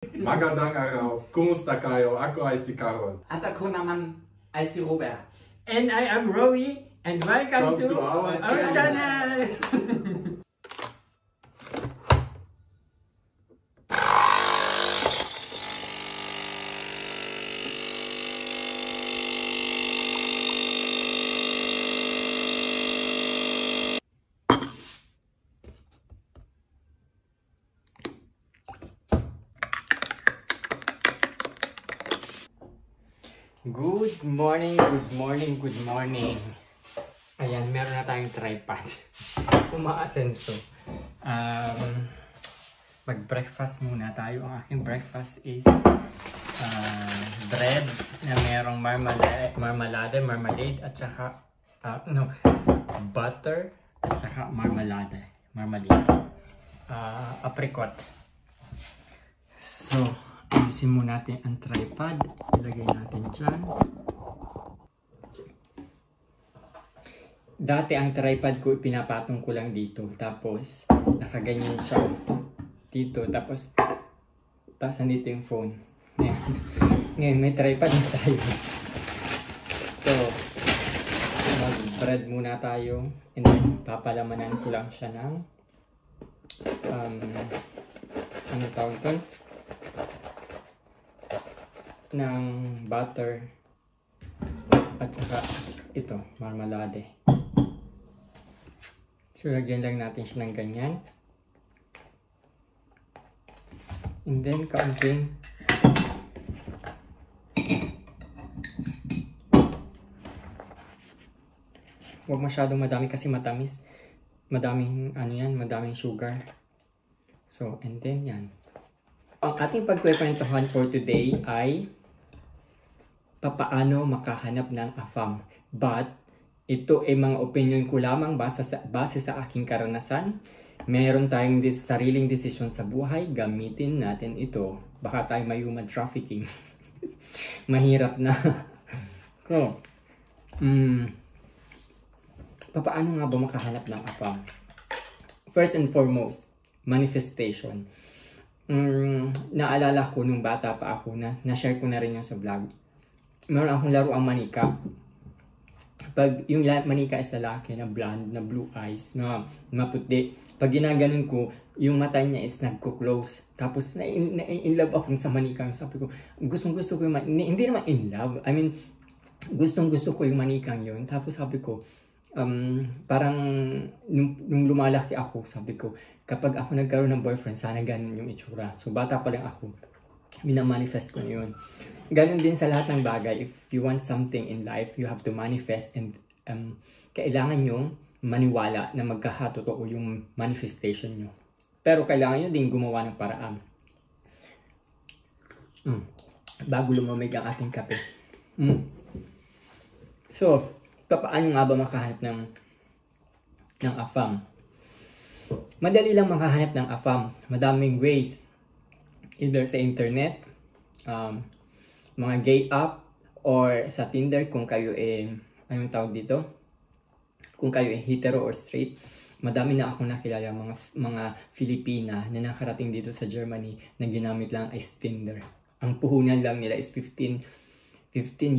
Magandang araw. Kumusta kayo? Ako ay si Carol. At ako naman ay si Robert. And I am Rowie, and welcome to our channel! Good morning, good morning, good morning. Ayan, meron na tayong tripod. Umaasenso. Mag-breakfast muna tayo. Ang aking breakfast is bread na merong marmalade at saka butter at saka marmalade. Apricot. So, ayusin muna natin ang tripod. Ilagay natin dyan. Dati ang tripod ko, pinapatong ko lang dito. Tapos, nakaganyan siya dito. Tapos nandito yung phone. Ngayon, may tripod na tayo. So, mag-bread muna tayo. And then, papalamanan ko lang siya ng ano tawag ito? Ng butter at saka ito, marmalade. So, lagyan lang natin siya ng ganyan. And then, kaunting huwag masyadong madami kasi matamis. Madaming, madaming sugar. So, and then yan. Ang ating pagkwentuhan for today ay papaano makahanap ng AFAM. But, ito ay mga opinion ko lamang base sa aking karanasan. Meron tayong sariling desisyon sa buhay, gamitin natin ito. Baka tayo may human trafficking. Mahirap na. So, papaano nga ba makahanap ng AFAM? First and foremost, manifestation. Naalala ko nung bata pa ako, na-share ko na rin yung sa vlog. Meron akong laro ang manika. Pag yung manika is lalaki na blonde, na blue eyes, na maputi. Pag ginaganon ko, yung mata niya is nagko-close. Tapos in love ako sa manika. Sabi ko, gustong-gusto ko yung manika. Hindi naman in love. I mean, gustong-gusto ko yung manikang yun. Tapos sabi ko, parang nung lumalaki ako, sabi ko, kapag ako nagkaroon ng boyfriend, sana ganun yung itsura. So, bata pa lang ako. Minamanifest ko na yun. Ganun din sa lahat ng bagay. If you want something in life, you have to manifest and kailangan nyo maniwala na magkakatotoo yung manifestation nyo. Pero kailangan nyo din gumawa ng paraan. Bago lumamig ang ating kape. So, paano nga ba makahanap ng AFAM? Madali lang makahanap ng AFAM. Madaming ways. Either sa internet, mga gay app, or sa Tinder kung kayo anong tawag dito? Kung kayo hetero or straight. Madami na akong nakilala mga Filipina na nakarating dito sa Germany na ginamit lang ay Tinder. Ang puhunan lang nila is 15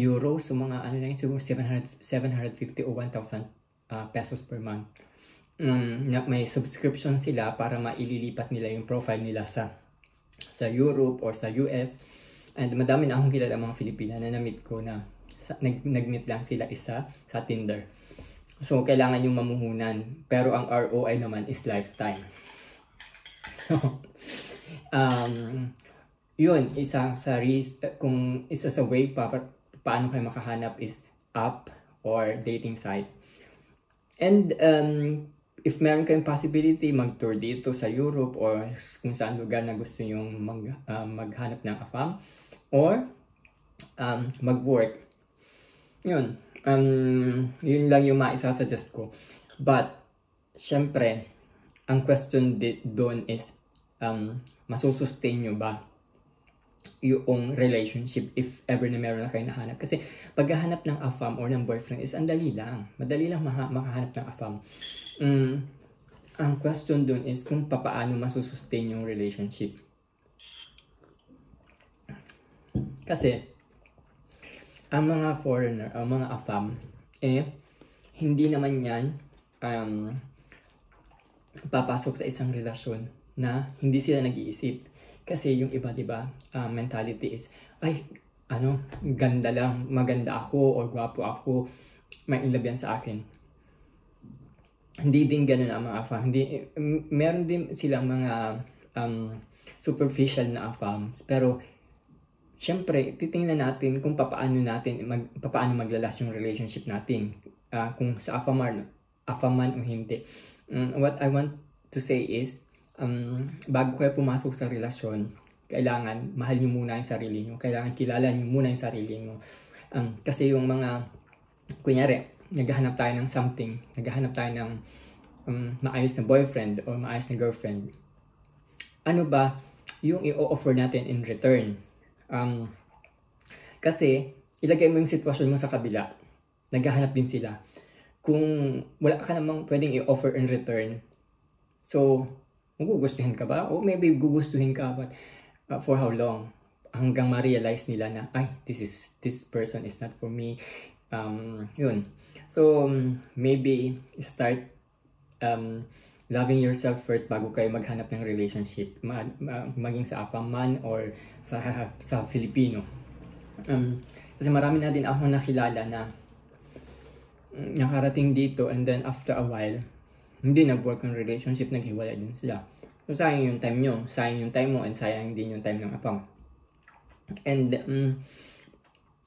euros. So mga siguro 750 o 1,000 pesos per month. May subscription sila para maililipat nila yung profile nila sa Europe or sa US. And madami na akong kilala mga Filipina na na-meet ko na nag-meet lang sila isa sa Tinder. So, kailangan yung mamuhunan. Pero ang ROI naman is lifetime. So, yun, isa sa way paano kayo makahanap is app or dating site. And if meron kayong possibility mag-tour dito sa Europe or kung saan lugar na gusto nyong maghanap ng AFAM or mag-work. Yun. Yun lang yung maisasuggest ko. But, syempre, ang question doon is masusustain nyo ba yung relationship if ever na meron na kayo nahanap. Kasi paghahanap ng AFAM or ng boyfriend is andali lang. Madali lang makahanap ng AFAM. Ang question dun is kung paano masusustain yung relationship. Kasi, ang mga foreigner, ang mga AFAM, hindi naman yan papasok sa isang relasyon na hindi sila nag-iisip. Kasi yung iba, diba, mentality is, ay, ganda lang, maganda ako, or gwapo ako, may in love yan sa akin. Hindi din ganun ang mga AFAM. Meron din silang mga superficial na AFAMs. Pero, syempre, titingnan natin kung paano maglalas yung relationship natin. Kung sa AFAM man o hindi. What I want to say is, bago kayo pumasok sa relasyon, kailangan mahal nyo muna yung sarili nyo. Kailangan kilala nyo muna yung sarili nyo. Kasi yung mga, kunyari, naghahanap tayo ng something, naghahanap tayo ng maayos na boyfriend or maayos na girlfriend. Ano ba yung i-offer natin in return? Kasi, ilagay mo yung sitwasyon mo sa kabila. Naghahanap din sila. Kung wala ka namang pwedeng i-offer in return, so, magugustuhin ka ba? O maybe gugustuhin ka, but for how long? Hanggang ma-realize nila na, ay, this person is not for me. Yun. So, maybe start loving yourself first bago kayo maghanap ng relationship. Maging sa AFAM man or sa Filipino. Kasi marami na din ako nakilala na nakarating dito and then after a while, hindi nag-work ang relationship, naghiwalay din sila. So, sayang yung time nyo. Sayang yung time mo and sayang din yung time ng AFAM. And,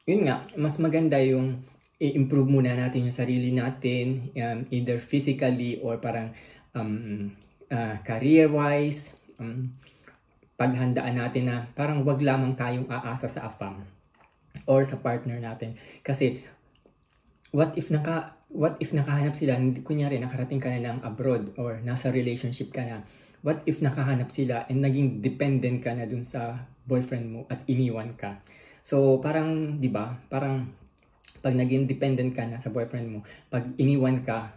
yun nga, mas maganda yung i-improve muna natin yung sarili natin, either physically or parang career-wise, paghandaan natin na parang wag lamang tayong aasa sa AFAM or sa partner natin. Kasi, what if nakahanap sila, kunyari nakarating ka na ng abroad or nasa relationship ka na, what if nakahanap sila and naging dependent ka na dun sa boyfriend mo at iniwan ka? So, parang, di ba, parang pag naging dependent ka na sa boyfriend mo, pag iniwan ka,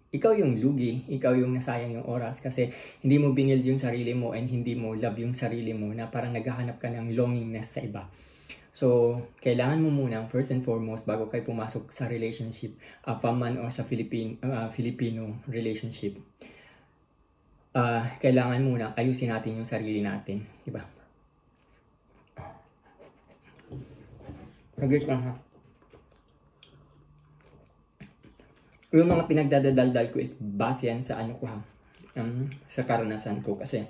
ikaw yung lugi, ikaw yung nasayang yung oras kasi hindi mo binild yung sarili mo and hindi mo love yung sarili mo na parang naghahanap ka ng longingness sa iba. So, kailangan mo muna, first and foremost, bago kayo pumasok sa relationship, AFAM man o sa Filipino relationship, kailangan muna ayusin natin yung sarili natin. Diba? Agad lang ha. Yung mga pinagdadaldal ko is base yan sa ano ko ha. Sa karanasan ko kasi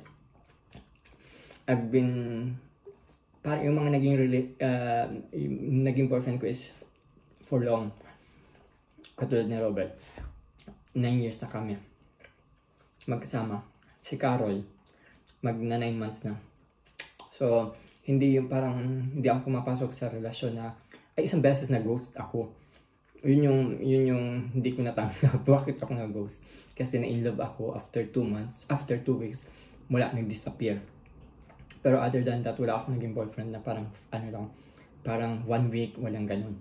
I've been parang yung mga naging boyfriend ko is for long. Katulad ni Robert. 9 years na kami. Magkasama. Si Carol. Magna 9 months na. So, hindi yung parang hindi ako pumapasok sa relasyon na ay isang beses na ghost ako. Yun yung hindi ko natanggap. Bakit ako na-ghost? Kasi na-in-love ako after 2 months. After 2 weeks, wala, nag-disappear. Pero other than that, wala akong naging boyfriend na parang, parang 1 week, walang ganun.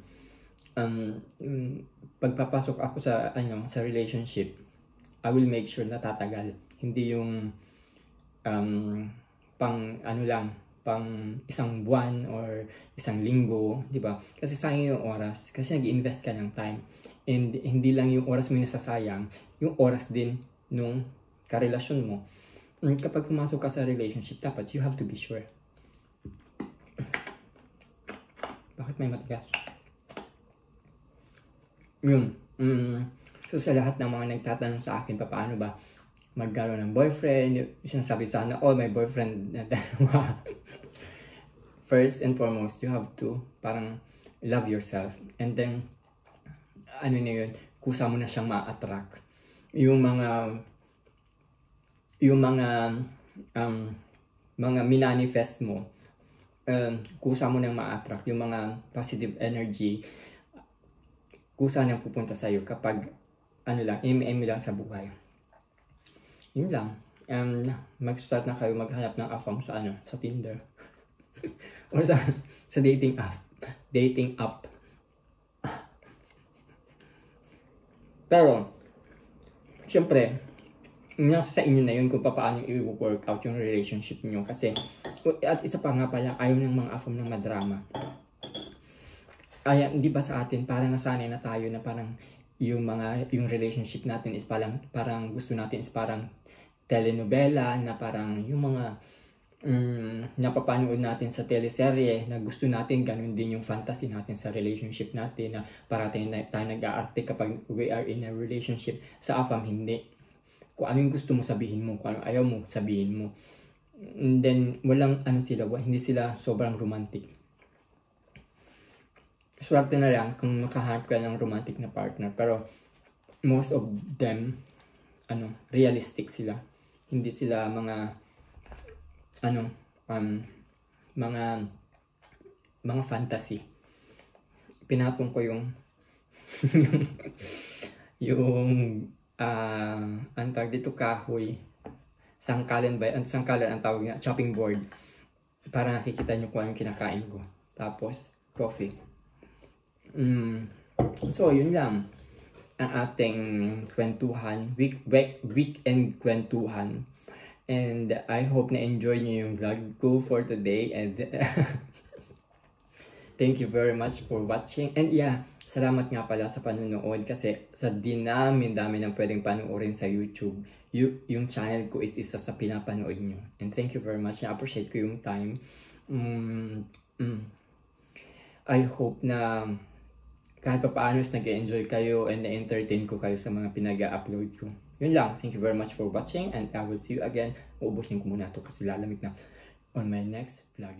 Pagpapasok ako sa relationship, I will make sure na tatagal. Hindi yung, pang isang buwan or isang linggo, di ba? Kasi sayang yung oras. Kasi nag-invest ka ng time. And hindi lang yung oras mo yung nasasayang, yung oras din nung karelasyon mo. Kapag pumasok ka sa relationship, dapat you have to be sure. Bakit may matigas? Yun. So sa lahat ng mga nagtatanong sa akin, paano ba magkaroon ng boyfriend, sinasabi sana, may boyfriend na dalawa. First and foremost, you have to parang love yourself. And then, kusa mo na siyang ma-attract. Yung mga minanifest mo, kusa mo nang ma-attract. Yung mga positive energy, kusa nang pupunta sa'yo kapag, eme lang sa buhay. Yun lang. Mag-start na kayo maghanap ng AFAM sa Tinder. O sa dating app. Pero, syempre, nasa inyo na yun kung paano i-work out yung relationship nyo. Kasi, at isa pa nga pala, ayaw ng mga AFAM ng madrama. hindi ba sa atin, parang nasanay na tayo na parang yung relationship natin is parang gusto natin is parang telenovela, na parang yung mga napapanood natin sa teleserye, na gusto natin ganun din yung fantasy natin sa relationship natin, na parating tayo nag-aarte kapag we are in a relationship. Sa AFAM, hindi. Kung ano yung gusto mo, sabihin mo. Kung ano ayaw mo, sabihin mo. And then, hindi sila sobrang romantic. Swerte na lang kung makahanap ka ng romantic na partner. Pero, most of them, realistic sila. Hindi sila mga fantasy. Pinatong ko yung ang tawag dito, kahoy. Sangkalan ang tawag na, chopping board. Para nakikita nyo kung anong kinakain ko. Tapos, coffee. So, yun lang ang ating kwentuhan, weekend kwentuhan. And I hope na enjoy niyo yung vlog ko for today. And thank you very much for watching. And yeah, salamat nga pala sa panonood, kasi sa dami ng pwedeng panoorin sa YouTube, yung channel ko is isa sa pinapanood nyo. And thank you very much. Na-appreciate ko yung time. I hope na kahit pa paano nag-enjoy kayo and na-entertain ko kayo sa mga pinag-upload ko. Yun lang. Thank you very much for watching, and I will see you again. Uubusin ko muna ito kasi lalamig na on my next vlog.